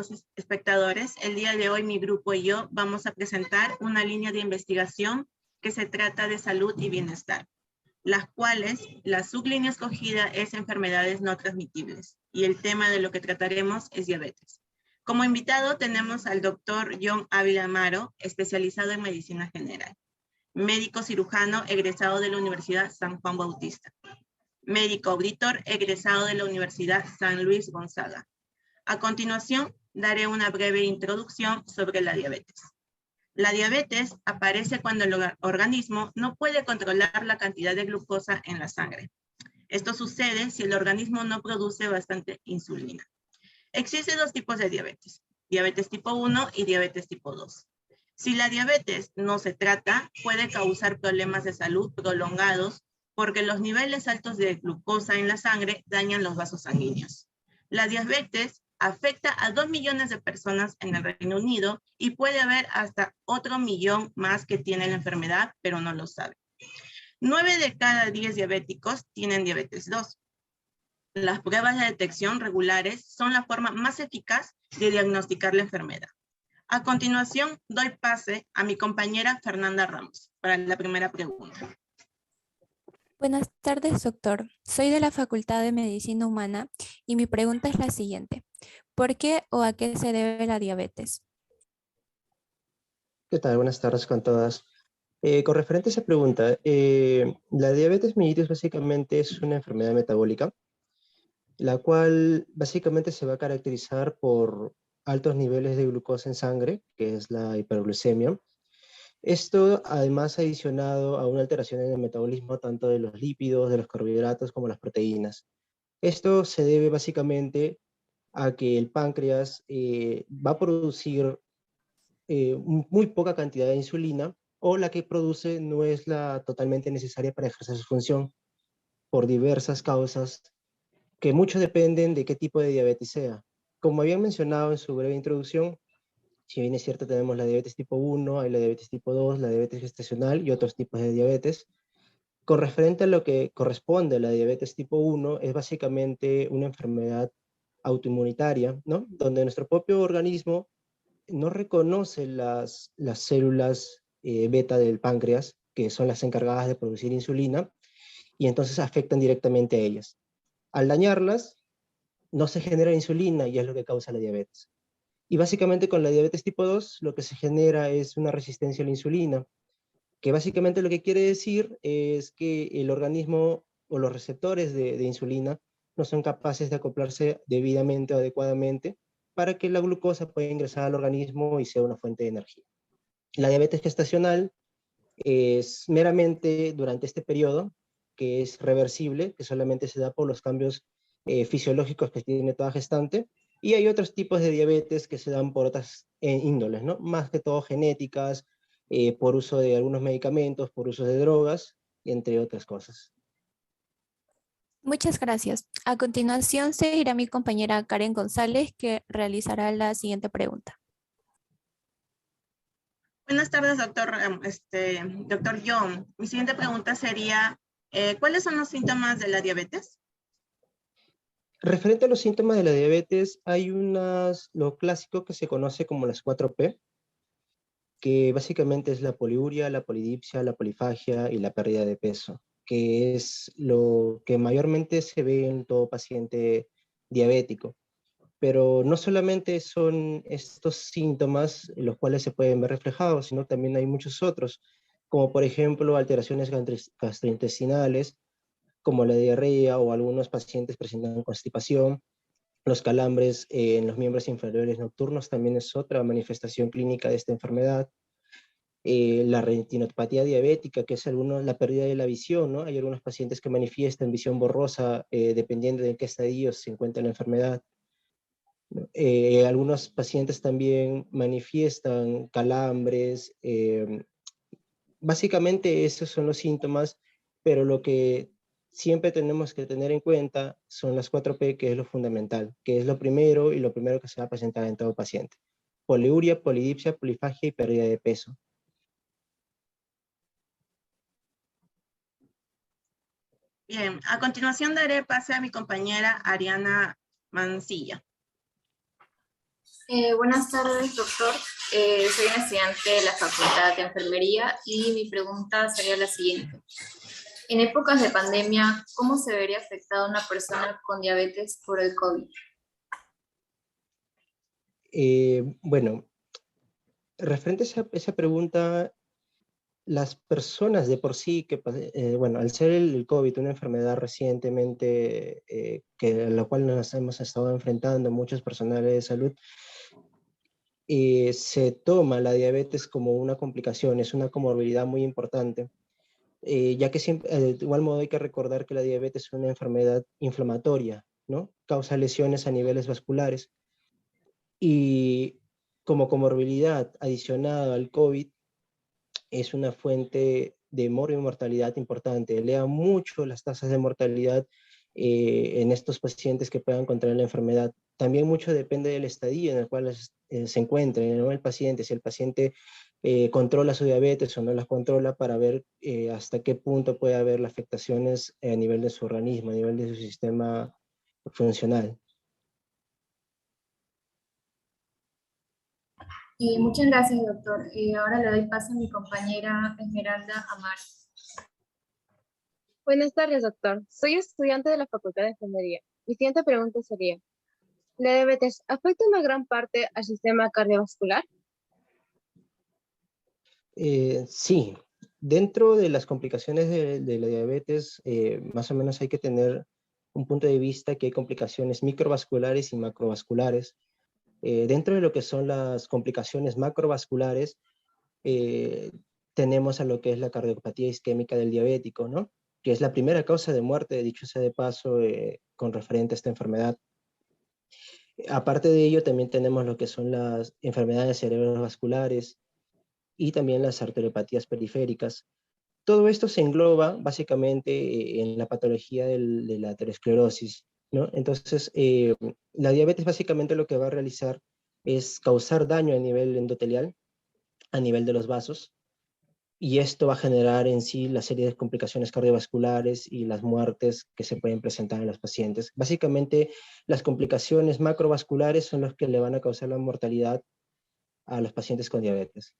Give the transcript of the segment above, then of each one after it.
estimados espectadores, el día de hoy mi grupo y yo vamos a presentar una línea de investigación que se trata de salud y bienestar, las cuales la sublínea escogida es enfermedades no transmitibles y el tema de lo que trataremos es diabetes. Como invitado tenemos al doctor John Ávila Amaro, especializado en medicina general, médico cirujano egresado de la Universidad San Juan Bautista, médico auditor egresado de la Universidad San Luis Gonzaga. A continuación, daré una breve introducción sobre la diabetes. La diabetes aparece cuando el organismo no puede controlar la cantidad de glucosa en la sangre. Esto sucede si el organismo no produce bastante insulina. Existen dos tipos de diabetes, diabetes tipo 1 y diabetes tipo 2. Si la diabetes no se trata, puede causar problemas de salud prolongados porque los niveles altos de glucosa en la sangre dañan los vasos sanguíneos. La diabetes afecta a 2 millones de personas en el Reino Unido y puede haber hasta otro millón más que tienen la enfermedad, pero no lo saben. 9 de cada 10 diabéticos tienen diabetes 2. Las pruebas de detección regulares son la forma más eficaz de diagnosticar la enfermedad. A continuación, doy pase a mi compañera Fernanda Ramos para la primera pregunta. Buenas tardes, doctor. Soy de la Facultad de Medicina Humana y mi pregunta es la siguiente. ¿Por qué o a qué se debe la diabetes? ¿Qué tal? Buenas tardes con todas. Con referente a esa pregunta, la diabetes mellitus básicamente es una enfermedad metabólica, la cual básicamente se va a caracterizar por altos niveles de glucosa en sangre, que es la hiperglucemia. Esto además adicionado a una alteración en el metabolismo tanto de los lípidos, de los carbohidratos como las proteínas. Esto se debe básicamente a que el páncreas va a producir muy poca cantidad de insulina, o la que produce no es la totalmente necesaria para ejercer su función, por diversas causas que mucho dependen de qué tipo de diabetes sea. Como habían mencionado en su breve introducción, si bien es cierto tenemos la diabetes tipo 1, hay la diabetes tipo 2, la diabetes gestacional y otros tipos de diabetes. Con referente a lo que corresponde a la diabetes tipo 1, es básicamente una enfermedad autoinmunitaria, ¿no? Donde nuestro propio organismo no reconoce las células beta del páncreas, que son las encargadas de producir insulina, y entonces afectan directamente a ellas. Al dañarlas, no se genera insulina y es lo que causa la diabetes. Y básicamente con la diabetes tipo 2 lo que se genera es una resistencia a la insulina, que básicamente lo que quiere decir es que el organismo o los receptores de insulina no son capaces de acoplarse debidamente o adecuadamente para que la glucosa pueda ingresar al organismo y sea una fuente de energía. La diabetes gestacional es meramente durante este periodo, que es reversible, que solamente se da por los cambios fisiológicos que tiene toda gestante, y hay otros tipos de diabetes que se dan por otras índoles, ¿no? Más que todo genéticas, por uso de algunos medicamentos, por uso de drogas, entre otras cosas. Muchas gracias. A continuación seguirá mi compañera Karen González, que realizará la siguiente pregunta. Buenas tardes, doctor John. Mi siguiente pregunta sería, ¿cuáles son los síntomas de la diabetes? Referente a los síntomas de la diabetes, hay lo clásico que se conoce como las 4P, que básicamente es la poliuria, la polidipsia, la polifagia y la pérdida de peso, que es lo que mayormente se ve en todo paciente diabético. Pero no solamente son estos síntomas los cuales se pueden ver reflejados, sino también hay muchos otros, como por ejemplo alteraciones gastrointestinales, como la diarrea, o algunos pacientes presentan constipación. Los calambres en los miembros inferiores nocturnos también es otra manifestación clínica de esta enfermedad. La retinopatía diabética, que es la pérdida de la visión, ¿no? Hay algunos pacientes que manifiestan visión borrosa dependiendo de en qué estadio se encuentra la enfermedad. Algunos pacientes también manifiestan calambres. Básicamente esos son los síntomas, pero lo que siempre tenemos que tener en cuenta son las 4P, que es lo fundamental, que es lo primero y lo primero que se va a presentar en todo paciente: poliuria, polidipsia, polifagia y pérdida de peso. Bien, a continuación daré pase a mi compañera Ariana Mancilla. Buenas tardes, doctor. Soy una estudiante de la Facultad de Enfermería y mi pregunta sería la siguiente. En épocas de pandemia, ¿cómo se vería afectada una persona con diabetes por el COVID? Bueno, referente a esa pregunta, las personas de por sí, bueno, al ser el COVID una enfermedad recientemente a la cual nos hemos estado enfrentando muchos personales de salud, se toma la diabetes como una complicación, es una comorbilidad muy importante, ya que siempre, de igual modo hay que recordar que la diabetes es una enfermedad inflamatoria, ¿no? Causa lesiones a niveles vasculares y como comorbilidad adicionada al COVID, es una fuente de mortalidad importante. Eleva mucho las tasas de mortalidad en estos pacientes que puedan contraer la enfermedad. También mucho depende del estadio en el cual se encuentre, ¿no? El paciente, si el paciente controla su diabetes o no la controla, para ver hasta qué punto puede haber las afectaciones a nivel de su organismo, a nivel de su sistema funcional. Muchas gracias, doctor. Ahora le doy paso a mi compañera Esmeralda Amar. Buenas tardes, doctor. Soy estudiante de la Facultad de Enfermería. Mi siguiente pregunta sería, ¿la diabetes afecta una gran parte al sistema cardiovascular? Sí, dentro de las complicaciones de la diabetes, más o menos hay que tener un punto de vista que hay complicaciones microvasculares y macrovasculares. Dentro de lo que son las complicaciones macrovasculares, eh, tenemos a lo que es la cardiopatía isquémica del diabético, ¿no? Que es la primera causa de muerte, dicho sea de paso, con referente a esta enfermedad. Aparte de ello, también tenemos lo que son las enfermedades cerebrovasculares y también las arteriopatías periféricas. Todo esto se engloba básicamente en la patología de la aterosclerosis, ¿no? Entonces, la diabetes básicamente lo que va a realizar es causar daño a nivel endotelial, a nivel de los vasos, y esto va a generar en sí la serie de complicaciones cardiovasculares y las muertes que se pueden presentar en los pacientes. Básicamente, las complicaciones macrovasculares son las que le van a causar la mortalidad a los pacientes con diabetes.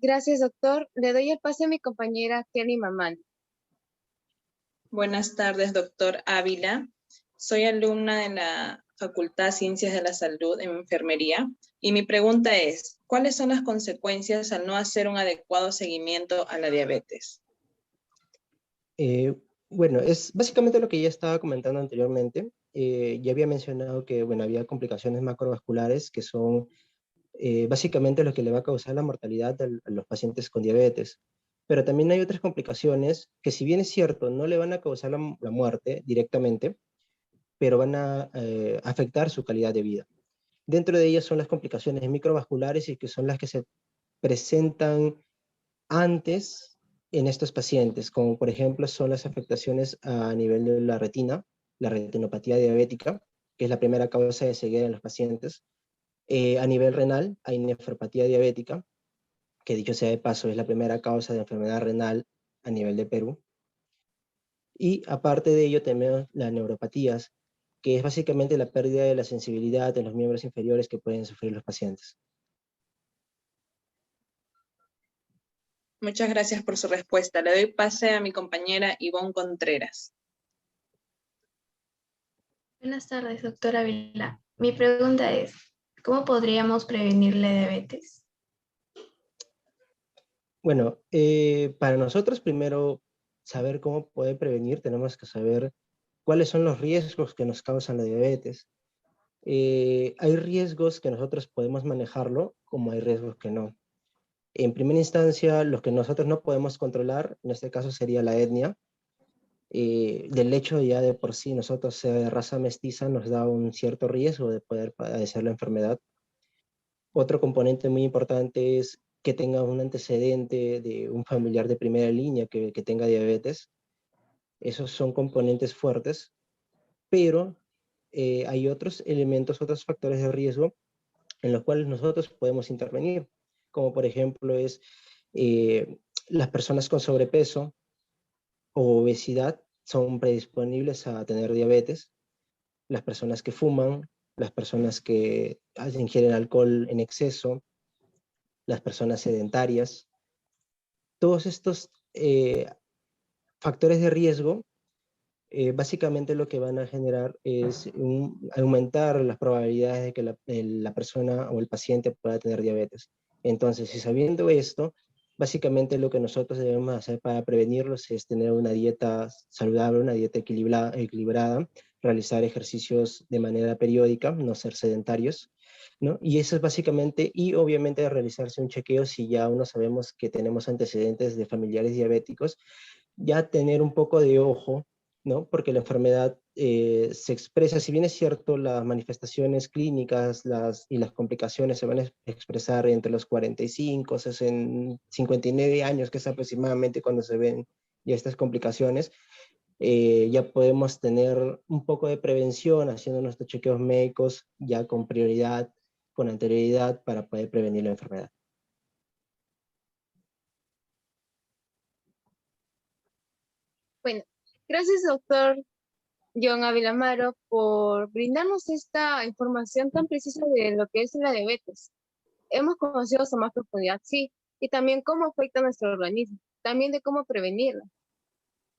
Gracias, doctor. Le doy el pase a mi compañera Kelly Mamán. Buenas tardes, doctor Ávila. Soy alumna de la Facultad de Ciencias de la Salud en Enfermería y mi pregunta es, ¿cuáles son las consecuencias al no hacer un adecuado seguimiento a la diabetes? Bueno, es básicamente lo que ya estaba comentando anteriormente. Ya había mencionado que, bueno, había complicaciones macrovasculares que son básicamente lo que le va a causar la mortalidad a los pacientes con diabetes. Pero también hay otras complicaciones que, si bien es cierto, no le van a causar la muerte directamente, pero van a afectar su calidad de vida. Dentro de ellas son las complicaciones microvasculares y que son las que se presentan antes en estos pacientes, como por ejemplo son las afectaciones a nivel de la retinopatía diabética, que es la primera causa de ceguera en los pacientes. A nivel renal hay nefropatía diabética, que dicho sea de paso es la primera causa de enfermedad renal a nivel de Perú. Y aparte de ello tenemos las neuropatías, que es básicamente la pérdida de la sensibilidad en los miembros inferiores que pueden sufrir los pacientes. Muchas gracias por su respuesta. Le doy pase a mi compañera Ivonne Contreras. Buenas tardes, doctora Ávila. Mi pregunta es, ¿cómo podríamos prevenir la diabetes? Bueno, para nosotros primero saber cómo poder prevenir, tenemos que saber cuáles son los riesgos que nos causan la diabetes. Hay riesgos que nosotros podemos manejarlo, como hay riesgos que no. En primera instancia, los que nosotros no podemos controlar, en este caso sería la etnia. Del hecho ya de por sí nosotros ser de raza mestiza nos da un cierto riesgo de poder padecer la enfermedad. Otro componente muy importante es que tenga un antecedente de un familiar de primera línea que tenga diabetes. Esos son componentes fuertes, pero hay otros elementos, otros factores de riesgo en los cuales nosotros podemos intervenir, como por ejemplo es las personas con sobrepeso o obesidad son predisponibles a tener diabetes, las personas que fuman, las personas que ingieren alcohol en exceso, las personas sedentarias. Todos estos factores de riesgo básicamente lo que van a generar es aumentar las probabilidades de que la persona o el paciente pueda tener diabetes. Entonces, si sabiendo esto, básicamente lo que nosotros debemos hacer para prevenirlos es tener una dieta saludable, una dieta equilibrada, realizar ejercicios de manera periódica, no ser sedentarios, ¿no? Y eso es básicamente, y obviamente realizarse un chequeo si ya uno sabemos que tenemos antecedentes de familiares diabéticos, ya tener un poco de ojo, ¿no? Porque la enfermedad se expresa, si bien es cierto, las manifestaciones clínicas y las complicaciones se van a expresar entre los 45, 60, 59 años, que es aproximadamente cuando se ven ya estas complicaciones, ya podemos tener un poco de prevención haciendo nuestros chequeos médicos ya con prioridad, con anterioridad para poder prevenir la enfermedad. Bueno, gracias, doctor John Ávila Amaro, por brindarnos esta información tan precisa de lo que es la diabetes. Hemos conocido a más profundidad, sí, y también cómo afecta a nuestro organismo, también de cómo prevenirla.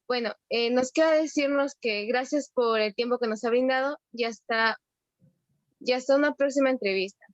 Bueno, nos queda decirnos que gracias por el tiempo que nos ha brindado y hasta una próxima entrevista.